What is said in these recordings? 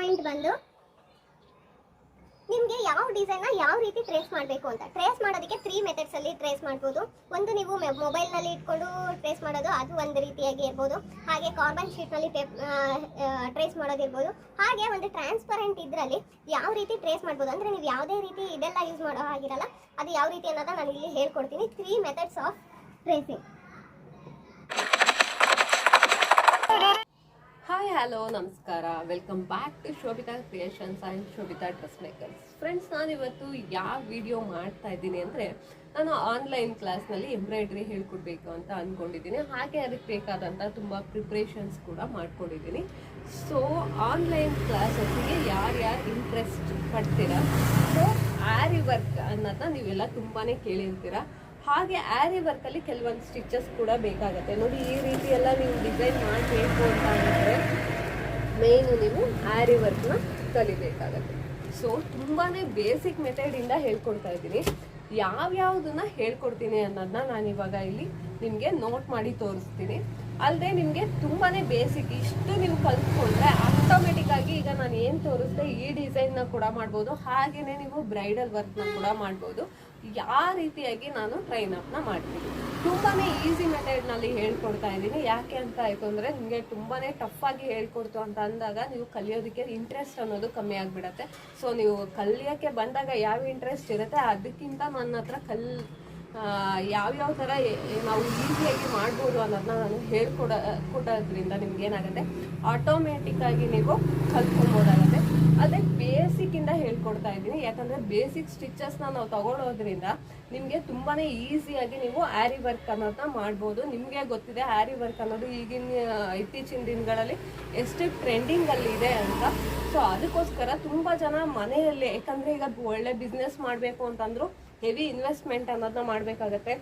Point ಬಂದು ನಿಮಗೆ ಯಾವ ಡಿಸೈನ್ ಯಾವ ರೀತಿ ಟ್ರೇಸ್ ಮಾಡಬೇಕು ಅಂತ. ಟ್ರೇಸ್ ಮಾಡೋದಕ್ಕೆ 3 ಮೆಥಡ್ಸ್ ಅಲ್ಲಿ ಟ್ರೇಸ್ ಮಾಡ್ಬೋದು. ಒಂದು ನೀವು ಮೊಬೈಲ್ ನಲ್ಲಿ ಇಟ್ಕೊಂಡು ಟ್ರೇಸ್ ಮಾಡೋದು, ಅದು ಒಂದು ರೀತಿಯಾಗಿ ಇರ್ಬೋದು. ಹಾಗೆ ಕಾರ್ಬನ್ ಶೀಟ್ ನಲ್ಲಿ ಟ್ರೇಸ್ ಮಾಡೋದಿರ್ಬೋದು. ಹಾಗೆ ಒಂದು ಟ್ರಾನ್ಸ್ಪರೆಂಟ್ ಇದ್ರಲ್ಲಿ ಯಾವ ರೀತಿ ಟ್ರೇಸ್ ಮಾಡ್ಬೋದು ಅಂದ್ರೆ ನೀವು ಯಾವುದೇ ರೀತಿ ಇದೆಲ್ಲ ಯೂಸ್ ಮಾಡೋ ಆಗಿರಲ್ಲ, ಅದು ಯಾವ ರೀತಿ ಅನ್ನೋದನ್ನ ನಾನು ಇಲ್ಲಿ ಹೇಳ್ಕೊಡ್ತೀನಿ. 3 methods of tracing. Hi hello ನಮಸ್ಕಾರ, welcome back to Shobhita creations and Shobhita dress makers. Friends, ನಾನಿವತ್ತು ಯಾವ ವಿಡಿಯೋ ಮಾಡ್ತಾ ಇದ್ದೀನಿ ಅಂದರೆ, ನಾನು ಆನ್ಲೈನ್ ಕ್ಲಾಸ್ನಲ್ಲಿ ಎಂಬ್ರಾಯ್ಡ್ರಿ ಹೇಳ್ಕೊಡ್ಬೇಕು ಅಂತ ಅಂದ್ಕೊಂಡಿದ್ದೀನಿ. ಹಾಗೆ ಅದಕ್ಕೆ ಬೇಕಾದಂಥ ತುಂಬ ಪ್ರಿಪ್ರೇಷನ್ಸ್ ಕೂಡ ಮಾಡ್ಕೊಂಡಿದ್ದೀನಿ. ಸೊ ಆನ್ಲೈನ್ ಕ್ಲಾಸಸ್ಸಿಗೆ ಯಾರ್ಯಾರು ಇಂಟ್ರೆಸ್ಟ್ ಪಡ್ತೀರಾ, ಸೊ ಆರಿ ವರ್ಕ್ ಅನ್ನೋದನ್ನ ನೀವೆಲ್ಲ ತುಂಬಾ ಕೇಳಿರ್ತೀರ. ಹಾಗೆ ಆರಿ ವರ್ಕಲ್ಲಿ ಕೆಲವೊಂದು ಸ್ಟಿಚಸ್ ಕೂಡ ಬೇಕಾಗುತ್ತೆ. ನೋಡಿ, ಈ ರೀತಿ ಎಲ್ಲ ನೀವು ಡಿಸೈನ್ ಮಾಡಬೇಕು ಅಂತ ಅಂದರೆ ಮೇಯ್ನು ನೀವು ಆರಿ ವರ್ಕ್ನ ಕಲಿಬೇಕಾಗತ್ತೆ. ಸೊ ತುಂಬಾ ಬೇಸಿಕ್ ಮೆಥಡಿಂದ ಹೇಳ್ಕೊಡ್ತಾ ಇದ್ದೀನಿ. ಯಾವ್ಯಾವುದನ್ನ ಹೇಳ್ಕೊಡ್ತೀನಿ ಅನ್ನೋದನ್ನ ನಾನು ಇವಾಗ ಇಲ್ಲಿ ನಿಮಗೆ ನೋಟ್ ಮಾಡಿ ತೋರಿಸ್ತೀನಿ. ಅಲ್ಲದೆ ನಿಮಗೆ ತುಂಬಾ ಬೇಸಿಕ್ ಇಷ್ಟು ನೀವು ಕಲ್ತ್ಕೊಂಡ್ರೆ ಆಟೋಮೆಟಿಕ್ ಆಗಿ ಈಗ ನಾನು ಏನು ತೋರಿಸ್ದೆ ಈ ಡಿಸೈನ್ನ ಕೂಡ ಮಾಡ್ಬೋದು. ಹಾಗೆಯೇ ನೀವು ಬ್ರೈಡಲ್ ವರ್ಕ್ನ ಕೂಡ ಮಾಡ್ಬೋದು. ಯಾವ ರೀತಿಯಾಗಿ ನಾನು ಟ್ರೈನ್ ಅಪ್ನ ಮಾಡ್ತೀನಿ. ತುಂಬಾ ಈಸಿ ಮೆಥಡ್ನಲ್ಲಿ ಹೇಳ್ಕೊಡ್ತಾ ಇದ್ದೀನಿ. ಯಾಕೆ ಅಂತ ಆಯಿತು ಅಂದರೆ, ನಿಮಗೆ ತುಂಬಾ ಟಫ್ ಆಗಿ ಹೇಳ್ಕೊಡ್ತು ಅಂತ ಅಂದಾಗ ನೀವು ಕಲಿಯೋದಕ್ಕೆ ಇಂಟ್ರೆಸ್ಟ್ ಅನ್ನೋದು ಕಮ್ಮಿ ಆಗಿಬಿಡತ್ತೆ. ಸೊ ನೀವು ಕಲಿಯೋಕ್ಕೆ ಬಂದಾಗ ಯಾವ ಇಂಟ್ರೆಸ್ಟ್ ಇರುತ್ತೆ ಅದಕ್ಕಿಂತ ನನ್ನ ಹತ್ರ ಯಾವ್ಯಾವ ಥರ ನಾವು ಈಸಿಯಾಗಿ ಮಾಡ್ಬೋದು ಅನ್ನೋದನ್ನ ನಾನು ಕೊಡೋದ್ರಿಂದ ನಿಮ್ಗೆ ಏನಾಗುತ್ತೆ, ಆಟೋಮೆಟಿಕ್ಕಾಗಿ ನೀವು ಕಲ್ತ್ಕೊಬೋದಾಗುತ್ತೆ. ಅದೇ ಬೇಸಿಕ್ಕಿಂದ ಹೇಳ್ಕೊಡ್ತಾ ಇದ್ದೀನಿ. ಯಾಕಂದರೆ ಬೇಸಿಕ್ ಸ್ಟಿಚಸ್ನ ನಾವು ತಗೊಳ್ಳೋದ್ರಿಂದ ನಿಮಗೆ ತುಂಬಾ ಈಸಿಯಾಗಿ ನೀವು ಆರಿ ವರ್ಕ್ ಅನ್ನೋದನ್ನ ಮಾಡ್ಬೋದು. ನಿಮಗೆ ಗೊತ್ತಿದೆ ಆರಿ ವರ್ಕ್ ಅನ್ನೋದು ಇತ್ತೀಚಿನ ದಿನಗಳಲ್ಲಿ ಎಷ್ಟು ಟ್ರೆಂಡಿಂಗಲ್ಲಿದೆ ಅಂತ. ಸೊ ಅದಕ್ಕೋಸ್ಕರ ತುಂಬ ಜನ ಮನೆಯಲ್ಲಿ, ಯಾಕಂದರೆ ಈಗ ಒಳ್ಳೆ ಬಿಸ್ನೆಸ್ ಮಾಡಬೇಕು ಅಂತಂದ್ರು ಹೆವಿ ಇನ್ವೆಸ್ಟ್ಮೆಂಟ್ ಅನ್ನೋದನ್ನ ಮಾಡಬೇಕಾಗತ್ತೆ.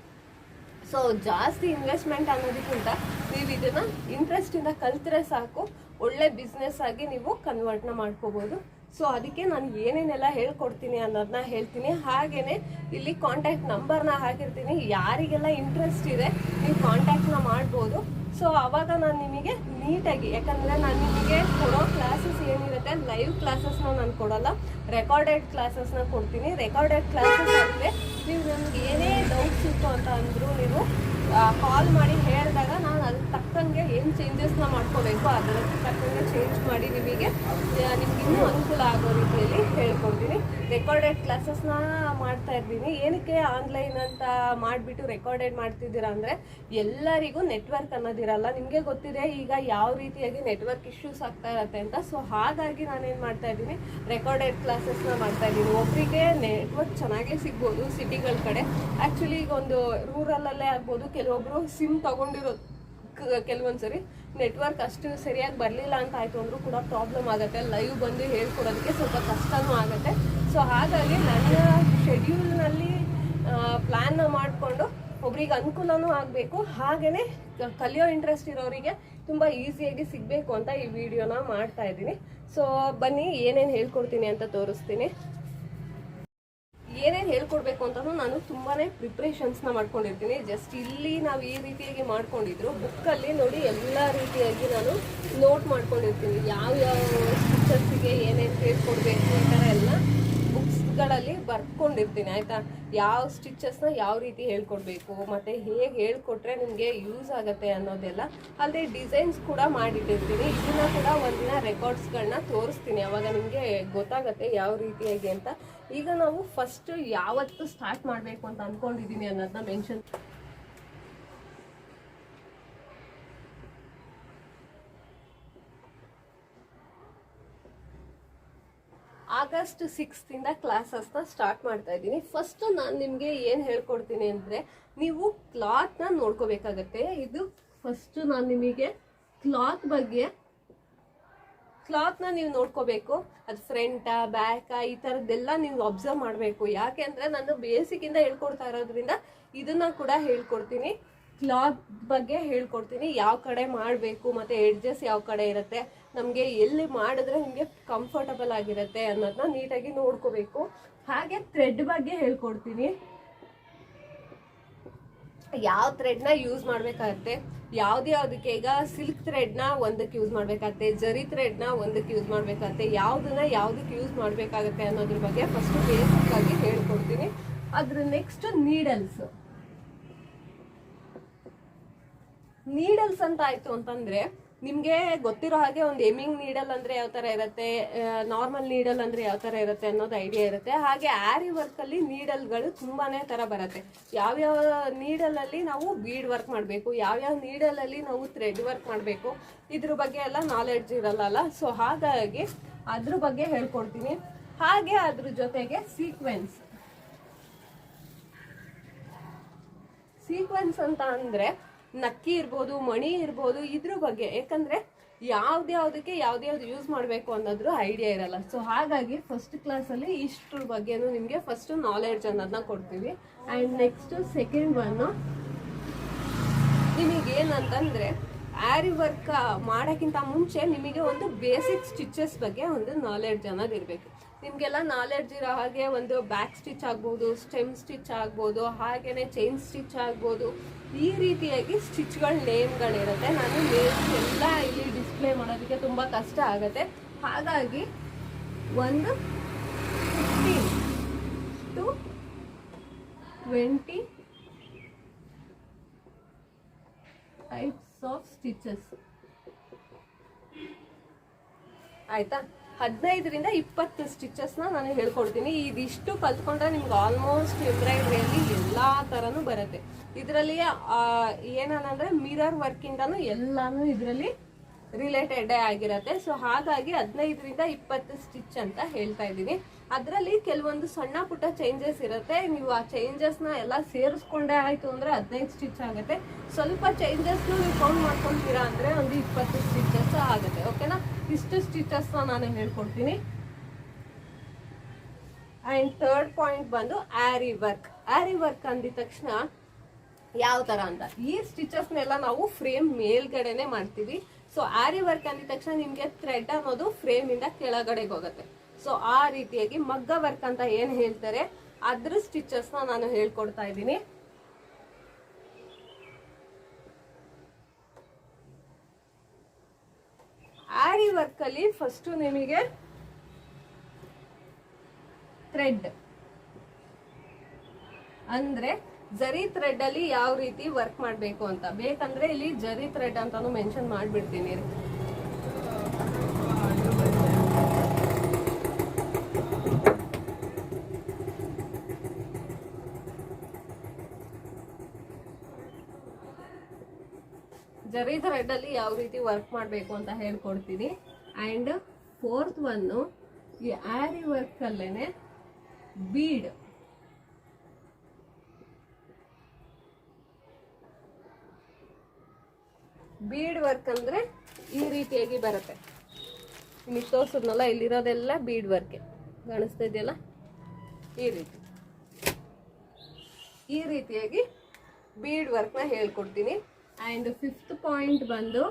ಸೊ ಜಾಸ್ತಿ ಇನ್ವೆಸ್ಟ್ಮೆಂಟ್ ಅನ್ನೋದಕ್ಕಿಂತ ನೀವು ಇದನ್ನು ಇಂಟ್ರೆಸ್ಟಿಂದ ಕಲ್ತ್ರೆ ಸಾಕು, ಒಳ್ಳೆ ಬಿಸ್ನೆಸ್ ಆಗಿ ನೀವು ಕನ್ವರ್ಟ್ನ ಮಾಡ್ಕೋಬೋದು. ಸೊ ಅದಕ್ಕೆ ನಾನು ಏನೇನೆಲ್ಲ ಹೇಳ್ಕೊಡ್ತೀನಿ ಅನ್ನೋದನ್ನ ಹೇಳ್ತೀನಿ. ಹಾಗೆಯೇ ಇಲ್ಲಿ ಕಾಂಟ್ಯಾಕ್ಟ್ ನಂಬರ್ನ ಹಾಕಿರ್ತೀನಿ. ಯಾರಿಗೆಲ್ಲ ಇಂಟ್ರೆಸ್ಟ್ ಇದೆ ನೀವು ಕಾಂಟ್ಯಾಕ್ಟ್ನ ಮಾಡ್ಬೋದು. ಸೊ ಆವಾಗ ನಾನು ನಿಮಗೆ ನೀಟಾಗಿ, ಯಾಕಂದರೆ ನಾನು ನಿಮಗೆ ಕೊಡೋ ಕ್ಲಾಸಸ್ ಏನಿರುತ್ತೆ ಲೈವ್ ಕ್ಲಾಸಸ್ನ ನಾನು ಕೊಡೋಲ್ಲ, ರೆಕಾರ್ಡೆಡ್ ಕ್ಲಾಸಸ್ನ ಕೊಡ್ತೀನಿ. ರೆಕಾರ್ಡೆಡ್ ಕ್ಲಾಸಸ್ ಅಂದರೆ ನೀವು ನನಗೆ ಏನೇ ಡೌಟ್ಸ್ ಇತ್ತು ಅಂತ ಅಂದರೂ ನೀವು ಕಾಲ್ ಮಾಡಿ ಹೇಳಿದಾಗ ನಾನು ಅದಕ್ಕೆ ತಕ್ಕಂಗೆ ಏನು ಚೇಂಜಸ್ನ ಮಾಡ್ಕೋಬೇಕು ಅದಕ್ಕೆ ತಕ್ಕಂಗೆ ಚೇಂಜ್ ಮಾಡಿ ನಿಮಗೆ ಇನ್ನೂ ಅನುಕೂಲ ಆಗೋ ರೀತಿಯಲ್ಲಿ ಹೇಳ್ಕೊಡ್ತೀನಿ. ರೆಕಾರ್ಡೆಡ್ ಕ್ಲಾಸಸ್ನ ಮಾಡ್ತಾ ಇದ್ದೀನಿ. ಏನಕ್ಕೆ ಆನ್ಲೈನ್ ಅಂತ ಮಾಡಿಬಿಟ್ಟು ರೆಕಾರ್ಡೆಡ್ ಮಾಡ್ತಿದ್ದೀರಾ ಅಂದರೆ, ಎಲ್ಲರಿಗೂ ನೆಟ್ವರ್ಕ್ ಅನ್ನೋದಿರಲ್ಲ. ನಿಮಗೆ ಗೊತ್ತಿದೆ ಈಗ ಯಾವ ರೀತಿಯಾಗಿ ನೆಟ್ವರ್ಕ್ ಇಶ್ಯೂಸ್ ಆಗ್ತಾ ಇರುತ್ತೆ ಅಂತ. ಸೊ ಹಾಗಾಗಿ ನಾನೇನು ಮಾಡ್ತಾ ಇದ್ದೀನಿ, ರೆಕಾರ್ಡೆಡ್ ಕ್ಲಾಸಸ್ನ ಮಾಡ್ತಾ ಇದ್ದೀನಿ. ಒಬ್ಬರಿಗೆ ನೆಟ್ವರ್ಕ್ ಚೆನ್ನಾಗೇ ಸಿಗ್ಬೋದು ಸಿಟಿಗಳ ಕಡೆ. ಆ್ಯಕ್ಚುಲಿ ಈಗ ಒಂದು ರೂರಲ್ಲೇ ಆಗ್ಬೋದು, ಕೆಲವೊಬ್ಬರು ಸಿಮ್ ತೊಗೊಂಡಿರೋ ಕೆಲವೊಂದ್ಸರಿ ನೆಟ್ವರ್ಕ್ ಅಷ್ಟು ಸರಿಯಾಗಿ ಬರಲಿಲ್ಲ ಅಂತ ಆಯಿತು ಅಂದರೂ ಕೂಡ ಪ್ರಾಬ್ಲಮ್ ಆಗುತ್ತೆ. ಲೈವ್ ಬಂದು ಹೇಳ್ಕೊಡೋದಕ್ಕೆ ಸ್ವಲ್ಪ ಕಷ್ಟನೂ ಆಗುತ್ತೆ. ಸೊ ಹಾಗಾಗಿ ನನ್ನ ಶೆಡ್ಯೂಲ್ನಲ್ಲಿ ಪ್ಲ್ಯಾನ್ನ ಮಾಡಿಕೊಂಡು ಒಬ್ರಿಗೆ ಅನುಕೂಲನೂ ಆಗಬೇಕು, ಹಾಗೆಯೇ ಕಲಿಯೋ ಇಂಟ್ರೆಸ್ಟ್ ಇರೋರಿಗೆ ತುಂಬ ಈಸಿಯಾಗಿ ಸಿಗಬೇಕು ಅಂತ ಈ ವಿಡಿಯೋನ ಮಾಡ್ತಾ ಇದ್ದೀನಿ. ಸೊ ಬನ್ನಿ ಏನೇನು ಹೇಳ್ಕೊಡ್ತೀನಿ ಅಂತ ತೋರಿಸ್ತೀನಿ. ಏನೇನು ಹೇಳ್ಕೊಡ್ಬೇಕು ಅಂತಲೂ ನಾನು ತುಂಬಾ ಪ್ರಿಪ್ರೇಷನ್ಸ್ನ ಮಾಡ್ಕೊಂಡಿರ್ತೀನಿ. ಜಸ್ಟ್ ಇಲ್ಲಿ ನಾವು ಈ ರೀತಿಯಾಗಿ ಮಾಡ್ಕೊಂಡಿದ್ರು ಬುಕ್ಕಲ್ಲಿ ನೋಡಿ ಎಲ್ಲ ರೀತಿಯಾಗಿ ನಾನು ನೋಟ್ ಮಾಡ್ಕೊಂಡಿರ್ತೀನಿ. ಯಾವ್ಯಾವ ಸ್ಟಿಚರ್ಸಿಗೆ ಏನೇನು ಹೇಳ್ಕೊಡ್ಬೇಕು ಈ ಥರ ಎಲ್ಲ ಬುಕ್ಸ್ಗಳಲ್ಲಿ ಬರ್ಕೊಂಡಿರ್ತೀನಿ, ಆಯಿತಾ. ಯಾವ ಸ್ಟಿಚಸ್ನ ಯಾವ ರೀತಿ ಹೇಳ್ಕೊಡ್ಬೇಕು ಮತ್ತು ಹೇಗೆ ಹೇಳ್ಕೊಟ್ರೆ ನಿಮಗೆ ಯೂಸ್ ಆಗುತ್ತೆ ಅನ್ನೋದೆಲ್ಲ. ಅಲ್ಲದೆ ಡಿಸೈನ್ಸ್ ಕೂಡ ಮಾಡಿಟ್ಟಿರ್ತೀನಿ. ಇದನ್ನ ಕೂಡ ಒಂದಿನ ರೆಕಾರ್ಡ್ಸ್ಗಳನ್ನ ತೋರಿಸ್ತೀನಿ, ಅವಾಗ ನಿಮಗೆ ಗೊತ್ತಾಗುತ್ತೆ ಯಾವ ರೀತಿಯಾಗಿ ಅಂತ. ಈಗ ನಾವು ಫಸ್ಟ್ ಯಾವತ್ತು ಸ್ಟಾರ್ಟ್ ಮಾಡಬೇಕು ಅಂತ ಅಂದ್ಕೊಂಡಿದ್ದೀನಿ ಅನ್ನೋದನ್ನ ಮೆನ್ಷನ್. ಆಗಸ್ಟ್ 6th ಕ್ಲಾಸಸ್ನ ಸ್ಟಾರ್ಟ್ ಮಾಡ್ತಾ ಇದ್ದೀನಿ. ಫಸ್ಟ್ ನಾನು ನಿಮಗೆ ಏನು ಹೇಳ್ಕೊಡ್ತೀನಿ ಅಂದರೆ, ನೀವು ಕ್ಲಾತ್ನ ನೋಡ್ಕೋಬೇಕಾಗತ್ತೆ. ಇದು ಫಸ್ಟ್ ನಾನು ನಿಮಗೆ ಕ್ಲಾತ್ನ ನೀವು ನೋಡ್ಕೋಬೇಕು. ಅದು ಫ್ರಂಟಾ ಬ್ಯಾಕಾ ಈ ಥರದ್ದೆಲ್ಲ ನೀವು ಅಬ್ಸರ್ವ್ ಮಾಡಬೇಕು. ಯಾಕೆ ಅಂದರೆ ನಾನು ಬೇಸಿಕ್ಕಿಂದ ಹೇಳ್ಕೊಡ್ತಾ ಇರೋದ್ರಿಂದ ಇದನ್ನು ಕೂಡ ಹೇಳ್ಕೊಡ್ತೀನಿ. ಕ್ಲಾತ್ ಬಗ್ಗೆ ಹೇಳ್ಕೊಡ್ತೀನಿ, ಯಾವ ಕಡೆ ಮಾಡಬೇಕು ಮತ್ತು ಎಡ್ಜಸ್ ಯಾವ ಕಡೆ ಇರುತ್ತೆ, ನಮಗೆ ಎಲ್ಲಿ ಮಾಡಿದ್ರೆ ನಿಮಗೆ ಕಂಫರ್ಟಬಲ್ ಆಗಿರುತ್ತೆ ಅನ್ನೋದನ್ನ ನೀಟಾಗಿ ನೋಡ್ಕೋಬೇಕು. ಹಾಗೆ ಥ್ರೆಡ್ ಬಗ್ಗೆ ಹೇಳ್ಕೊಡ್ತೀನಿ. ಯಾವ ಥ್ರೆಡ್ನ ಯೂಸ್ ಮಾಡಬೇಕಾಗತ್ತೆ, ಯಾವ್ದಕ್ಕೆ ಈಗ ಸಿಲ್ಕ್ ಥ್ರೆಡ್ನ ಒಂದಕ್ಕೆ ಯೂಸ್ ಮಾಡಬೇಕಾಗತ್ತೆ, ಜರಿ ಥ್ರೆಡ್ನ ಒಂದಕ್ಕೆ ಯೂಸ್ ಮಾಡಬೇಕಾಗತ್ತೆ, ಯಾವುದನ್ನ ಯಾವುದಕ್ಕೆ ಯೂಸ್ ಮಾಡಬೇಕಾಗತ್ತೆ ಅನ್ನೋದ್ರ ಬಗ್ಗೆ ಫಸ್ಟ್ ಬೇಸಿಕ್ ಆಗಿ ಹೇಳ್ಕೊಡ್ತೀನಿ. ಅದ್ರ ನೆಕ್ಸ್ಟ್ ನೀಡಲ್ಸ್ ಅಂತ ಆಯ್ತು ಅಂತಂದ್ರೆ ನಿಮ್ಗೆ ಗೊತ್ತಿರೋ ಹಾಗೆ ಒಂದು ಎಮಿಂಗ್ ನೀಡಲ್ ಅಂದ್ರೆ ಯಾವ ತರ ಇರುತ್ತೆ, ನಾರ್ಮಲ್ ನೀಡಲ್ ಅಂದ್ರೆ ಯಾವ ತರ ಇರುತ್ತೆ ಅನ್ನೋದು ಐಡಿಯಾ ಇರುತ್ತೆ. ಹಾಗೆ ಆರಿ ವರ್ಕ್ ಅಲ್ಲಿ ನೀಡಲ್ಗಳು ತುಂಬಾನೇ ತರ ಬರುತ್ತೆ. ಯಾವ್ಯಾವ ನೀಡಲ್ ಅಲ್ಲಿ ನಾವು ಬೀಡ್ ವರ್ಕ್ ಮಾಡಬೇಕು, ಯಾವ್ಯಾವ ನೀಡಲ್ ಅಲ್ಲಿ ನಾವು ಥ್ರೆಡ್ ವರ್ಕ್ ಮಾಡಬೇಕು, ಇದ್ರ ಬಗ್ಗೆ ಎಲ್ಲ ನಾಲೆಡ್ಜ್ ಇರಲ್ಲ. ಸೊ ಹಾಗಾಗಿ ಅದ್ರ ಬಗ್ಗೆ ಹೇಳ್ಕೊಡ್ತೀನಿ. ಹಾಗೆ ಅದ್ರ ಜೊತೆಗೆ ಸೀಕ್ವೆನ್ಸ್ ಅಂತ ಅಂದ್ರೆ ನಕ್ಕಿ ಇರ್ಬೋದು, ಮಣಿ ಇರ್ಬೋದು, ಇದ್ರ ಬಗ್ಗೆ. ಯಾಕಂದ್ರೆ ಯಾವ್ದ್ಯಾವ್ದಕ್ಕೆ ಯಾವ್ದ್ಯಾವ್ದು ಯೂಸ್ ಮಾಡಬೇಕು ಅನ್ನೋದ್ರ ಐಡಿಯಾ ಇರಲ್ಲ. ಸೊ ಹಾಗಾಗಿ ಫಸ್ಟ್ ಕ್ಲಾಸಲ್ಲಿ ಇಷ್ಟ್ರ ಬಗ್ಗೆನೂ ನಿಮಗೆ ಫಸ್ಟ್ ನಾಲೆಡ್ಜ್ ಅನ್ನೋದನ್ನ ಕೊಡ್ತೀವಿ. ಆ್ಯಂಡ್ ನೆಕ್ಸ್ಟ್ ಸೆಕೆಂಡ್ ಒನ್ ನಿಮಗೇನಂತಂದ್ರೆ ಆರಿ ವರ್ಕ್ ಮಾಡೋಕ್ಕಿಂತ ಮುಂಚೆ ನಿಮಗೆ ಒಂದು ಬೇಸಿಕ್ ಸ್ಟಿಚಸ್ ಬಗ್ಗೆ ಒಂದು ನಾಲೆಡ್ಜ್ ಅನ್ನೋದು ಇರಬೇಕು. ನಿಮಗೆಲ್ಲ ನಾಲೆಡ್ಜ್ ಇರೋ ಹಾಗೆ ಒಂದು ಬ್ಯಾಕ್ ಸ್ಟಿಚ್ ಆಗ್ಬೋದು, ಸ್ಟೆಮ್ ಸ್ಟಿಚ್ ಆಗ್ಬೋದು, ಹಾಗೇನೆ ಚೈನ್ ಸ್ಟಿಚ್ ಆಗ್ಬೋದು. ಈ ರೀತಿಯಾಗಿ ಸ್ಟಿಚ್ಗಳ ನೇಮ್ಗಳಿರುತ್ತೆ. ನಾನು ನೇಮ್ಸ್ ಎಲ್ಲ ಇಲ್ಲಿ ಡಿಸ್ಪ್ಲೇ ಮಾಡೋದಕ್ಕೆ ತುಂಬ ಕಷ್ಟ ಆಗುತ್ತೆ. ಹಾಗಾಗಿ ಒಂದು 15 to 20 ಟೈಪ್ಸ್ ಆಫ್ ಸ್ಟಿಚಸ್ ಆಯ್ತಾ. 15ರಿಂದ 20 ಸ್ಟಿಚಸ್ನ ನಾನು ಹೇಳ್ಕೊಡ್ತೀನಿ. ಇದಿಷ್ಟು ಕಲ್ತ್ಕೊಂಡ್ರೆ ನಿಮ್ಗೆ ಆಲ್ಮೋಸ್ಟ್ ಎಂಬ್ರಾಯ್ಡ್ರಿಯಲ್ಲಿ ಎಲ್ಲ ಥರನೂ ಬರುತ್ತೆ. ಇದರಲ್ಲಿ ಏನಂದ್ರೆ ಮಿರರ್ ವರ್ಕಿಂದನೂ ಎಲ್ಲಾನು ಇದರಲ್ಲಿ ರಿಲೇಟೆಡ್ ಆಗಿರುತ್ತೆ. ಸೊ ಹಾಗಾಗಿ 15ರಿಂದ 20 ಸ್ಟಿಚ್ ಅಂತ ಹೇಳ್ತಾ ಇದ್ದೀನಿ. ಅದರಲ್ಲಿ ಕೆಲವೊಂದು ಸಣ್ಣ ಪುಟ್ಟ ಚೇಂಜಸ್ ಇರುತ್ತೆ. ನೀವು ಆ ಚೇಂಜಸ್ನ ಎಲ್ಲ ಸೇರಿಸ್ಕೊಂಡೇ ಆಯಿತು ಅಂದರೆ 15 ಸ್ಟಿಚ್ ಆಗುತ್ತೆ. ಸ್ವಲ್ಪ ಚೇಂಜಸ್ನ ನೀವು ಕೌಂಟ್ ಮಾಡ್ಕೊತೀರಾ ಅಂದರೆ ಒಂದು 20 ಸ್ಟಿಚಸ್ ಆಗುತ್ತೆ. ಓಕೆನಾ? ಇಷ್ಟು ಸ್ಟಿಚಸ್ನ ನಾನು ಹೇಳ್ಕೊಡ್ತೀನಿ. ಆ್ಯಂಡ್ ಥರ್ಡ್ ಪಾಯಿಂಟ್ ಬಂದು ಆರಿ ವರ್ಕ್ ಅಂದಿದ ತಕ್ಷಣ ಯಾವ ಥರ ಅಂತ, ಈ ಸ್ಟಿಚಸ್ನೆಲ್ಲ ನಾವು ಫ್ರೇಮ್ ಮೇಲ್ಗಡೆನೆ ಮಾಡ್ತೀವಿ. ಸೊ ಆರಿ ವರ್ಕ್ ಅಂದಿದ ತಕ್ಷಣ ನಿಮಗೆ ಥ್ರೆಡ್ ಅನ್ನೋದು ಫ್ರೇಮಿಂದ ಕೆಳಗಡೆಗೆ ಹೋಗುತ್ತೆ. ಸೊ ಆ ರೀತಿಯಾಗಿ ಮಗ್ಗ ವರ್ಕ್ ಅಂತ ಏನು ಹೇಳ್ತಾರೆ ಅದ್ರ ಸ್ಟಿಚಸ್ನ ನಾನು ಹೇಳ್ಕೊಡ್ತಾ ಇದ್ದೀನಿ. ಆರಿ ವರ್ಕ್ ಅಲ್ಲಿ ಫಸ್ಟ್ ನಿಮಗೆ ಥ್ರೆಡ್ ಅಂದ್ರೆ ಜರಿ ಥ್ರೆಡ್ ಅಲ್ಲಿ ಯಾವ ರೀತಿ ವರ್ಕ್ ಮಾಡಬೇಕು ಅಂತ ಬೇಕಂದ್ರೆ ಇಲ್ಲಿ ಜರಿ ಥ್ರೆಡ್ ಅಂತಾನು ಮೆನ್ಷನ್ ಮಾಡ್ಬಿಡ್ತೀನಿ. ಜರಿ ಥ್ರೆಡ್ ಅಲ್ಲಿ ಯಾವ ರೀತಿ ವರ್ಕ್ ಮಾಡಬೇಕು ಅಂತ ಹೇಳ್ಕೊಡ್ತೀನಿ. ಆ್ಯಂಡ್ ಫೋರ್ತ್ ಒನ್ನು ಈ ಆರಿ ವರ್ಕ್ ಅಲ್ಲೇನೆ ಬೀಡ್ ವರ್ಕ್ ಅಂದ್ರೆ ಈ ರೀತಿಯಾಗಿ ಬರುತ್ತೆ. ನಿಮಗೆ ತೋರಿಸಿದ್ನಲ್ಲ, ಇಲ್ಲಿರೋದೆಲ್ಲ ಬೀಡ್ ವರ್ಕ್ ಕಾಣಿಸ್ತಾ ಇದೆಯಲ್ಲ, ಈ ರೀತಿಯಾಗಿ ಬೀಡ್ ವರ್ಕ್ನ ಹೇಳ್ಕೊಡ್ತೀನಿ. ಆ್ಯಂಡ್ ಫಿಫ್ತ್ ಪಾಯಿಂಟ್ ಬಂದು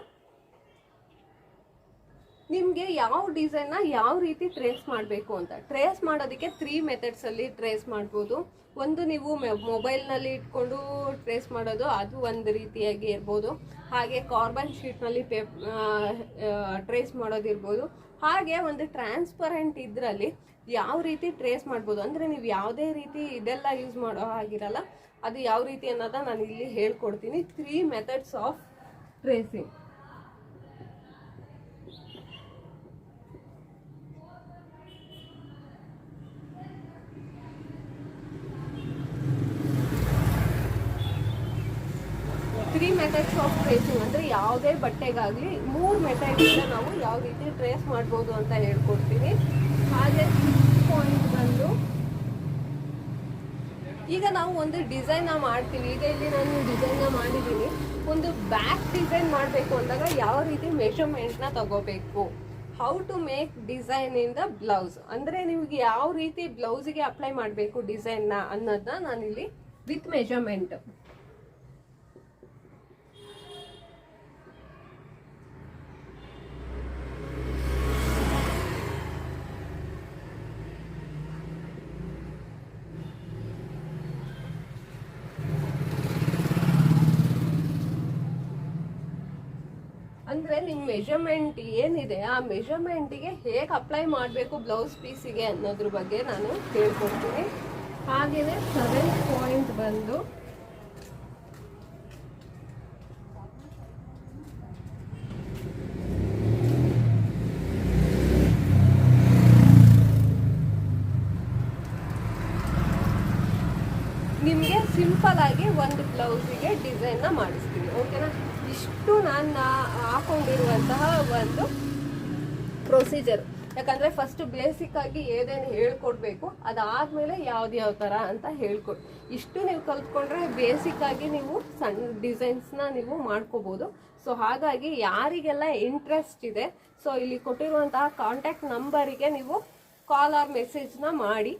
ನಿಮಗೆ ಯಾವ ಡಿಸೈನ್ನ ಯಾವ ರೀತಿ ಟ್ರೇಸ್ ಮಾಡಬೇಕು ಅಂತ. ಟ್ರೇಸ್ ಮಾಡೋದಕ್ಕೆ 3 ಮೆಥಡ್ಸಲ್ಲಿ ಟ್ರೇಸ್ ಮಾಡ್ಬೋದು. ಒಂದು ನೀವು ಮೊಬೈಲ್ನಲ್ಲಿ ಇಟ್ಕೊಂಡು ಟ್ರೇಸ್ ಮಾಡೋದು, ಅದು ಒಂದು ರೀತಿಯಾಗಿ ಇರ್ಬೋದು. ಹಾಗೆ ಕಾರ್ಬನ್ ಶೀಟ್ನಲ್ಲಿ ಟ್ರೇಸ್ ಮಾಡೋದಿರ್ಬೋದು. ಹಾಗೆ ಒಂದು ಟ್ರಾನ್ಸ್ಪರೆಂಟ್ ಇದರಲ್ಲಿ ಯಾವ ರೀತಿ ಟ್ರೇಸ್ ಮಾಡ್ಬೋದು ಅಂದರೆ ನೀವು ಯಾವುದೇ ರೀತಿ ಇದೆಲ್ಲ ಯೂಸ್ ಮಾಡೋ ಹಾಗಿರಲ್ಲ. ಅದು ಯಾವ ರೀತಿ ಅನ್ನೋದನ್ನ ನಾನು ಇಲ್ಲಿ ಹೇಳ್ಕೊಡ್ತೀನಿ. 3 methods of tracing. Methods of tracing ಅಂದರೆ ಯಾವುದೇ ಬಟ್ಟೆಗಾಗಲಿ 3 ಮೆಥಡಿಂದ ನಾವು ಯಾವ ರೀತಿ ಟ್ರೇಸ್ ಮಾಡ್ಬೋದು ಅಂತ ಹೇಳ್ಕೊಡ್ತೀನಿ. ಹಾಗೆ ಪಾಯಿಂಟ್ ಬಂದು ಈಗ ನಾವು ಒಂದು ಡಿಸೈನ್ನ ಮಾಡ್ತೀವಿ. ಈಗ ಇಲ್ಲಿ ನಾನು ಡಿಸೈನ್ನ ಮಾಡಿದ್ದೀನಿ. ಒಂದು ಬ್ಯಾಕ್ ಡಿಸೈನ್ ಮಾಡಬೇಕು ಅಂದಾಗ ಯಾವ ರೀತಿ ಮೆಷರ್ಮೆಂಟ್ನ ತಗೋಬೇಕು, how to make design in the blouse ಅಂದರೆ ನಿಮಗೆ ಯಾವ ರೀತಿ ಬ್ಲೌಸಿಗೆ ಅಪ್ಲೈ ಮಾಡಬೇಕು ಡಿಸೈನ್ನ ಅನ್ನೋದನ್ನ ನಾನಿಲ್ಲಿ ವಿತ್ ಮೆಷರ್ಮೆಂಟ್. ಯಾಕಂದ್ರೆ ನಿಮ್ ಮೆಜರ್ಮೆಂಟ್ ಏನಿದೆ ಆ ಮೆಜರ್ಮೆಂಟಿಗೆ ಹೇಗೆ ಅಪ್ಲೈ ಮಾಡಬೇಕು ಬ್ಲೌಸ್ ಪೀಸಿಗೆ ಅನ್ನೋದ್ರ ಬಗ್ಗೆ ನಾನು ಹೇಳ್ಕೊಡ್ತೀನಿ. ಹಾಗೆಯೇ 7 ಪಾಯಿಂಟ್ ಬಂದು ನಿಮಗೆ ಸಿಂಪಲ್ ಆಗಿ ಒಂದು ಬ್ಲೌಸಿಗೆ ಡಿಸೈನ್ನ ಮಾಡಿಸ್ತೀನಿ. ಓಕೆನಾ? ಇಷ್ಟು ನಾನು ಹಾಕೊಂಡಿರುವಂತಹ ಒಂದು ಪ್ರೊಸೀಜರ್. ಯಾಕಂದರೆ ಫಸ್ಟ್ ಬೇಸಿಕ್ ಆಗಿ ಏನೇನು ಹೇಳ್ಕೊಡ್ಬೇಕು, ಅದಾದಮೇಲೆ ಯಾವ ಥರ ಅಂತ ಹೇಳ್ಕೊಡಿ. ಇಷ್ಟು ನೀವು ಕಲ್ತ್ಕೊಂಡ್ರೆ ಬೇಸಿಕ್ ಆಗಿ ನೀವು ಸಣ್ಣ ಡಿಸೈನ್ಸ್ನ ನೀವು ಮಾಡ್ಕೋಬೋದು. ಸೊ ಹಾಗಾಗಿ ಯಾರಿಗೆಲ್ಲ ಇಂಟ್ರೆಸ್ಟ್ ಇದೆ, ಸೊ ಇಲ್ಲಿ ಕೊಟ್ಟಿರುವಂತಹ ಕಾಂಟ್ಯಾಕ್ಟ್ ನಂಬರಿಗೆ ನೀವು ಕಾಲ್ ಆರ್ ಮೆಸೇಜ್ನ ಮಾಡಿ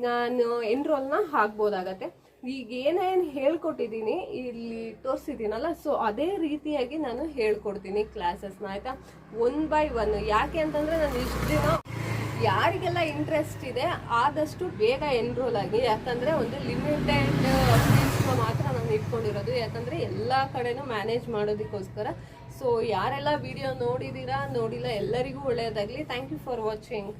ನಾನು ಎನ್ರೋಲ್ನ ಹಾಕ್ಬೋದಾಗತ್ತೆ. ಈಗ ಏನೇನು ಹೇಳ್ಕೊಟ್ಟಿದ್ದೀನಿ ಇಲ್ಲಿ ತೋರಿಸಿದ್ದೀನಲ್ಲ, ಸೊ ಅದೇ ರೀತಿಯಾಗಿ ನಾನು ಹೇಳ್ಕೊಡ್ತೀನಿ ಕ್ಲಾಸಸ್ನ, ಆಯಿತಾ? 1 by 1. ಯಾಕೆ ಅಂತಂದರೆ ನಾನು ಇಷ್ಟು ದಿನ ಯಾರಿಗೆಲ್ಲ ಇಂಟ್ರೆಸ್ಟ್ ಇದೆ ಆದಷ್ಟು ಬೇಗ ಎನ್ರೋಲ್ ಆಗಿ. ಯಾಕಂದರೆ ಒಂದು ಲಿಮಿಟೆಡ್ ಫೀಸ್ನ ಮಾತ್ರ ನಾನು ಇಟ್ಕೊಂಡಿರೋದು, ಯಾಕಂದರೆ ಎಲ್ಲ ಕಡೆನೂ ಮ್ಯಾನೇಜ್ ಮಾಡೋದಕ್ಕೋಸ್ಕರ. ಸೊ ಯಾರೆಲ್ಲ ವಿಡಿಯೋ ನೋಡಿದ್ದೀರಾ, ನೋಡಿಲ್ಲ, ಎಲ್ಲರಿಗೂ ಒಳ್ಳೆಯದಾಗಲಿ. Thank you for watching.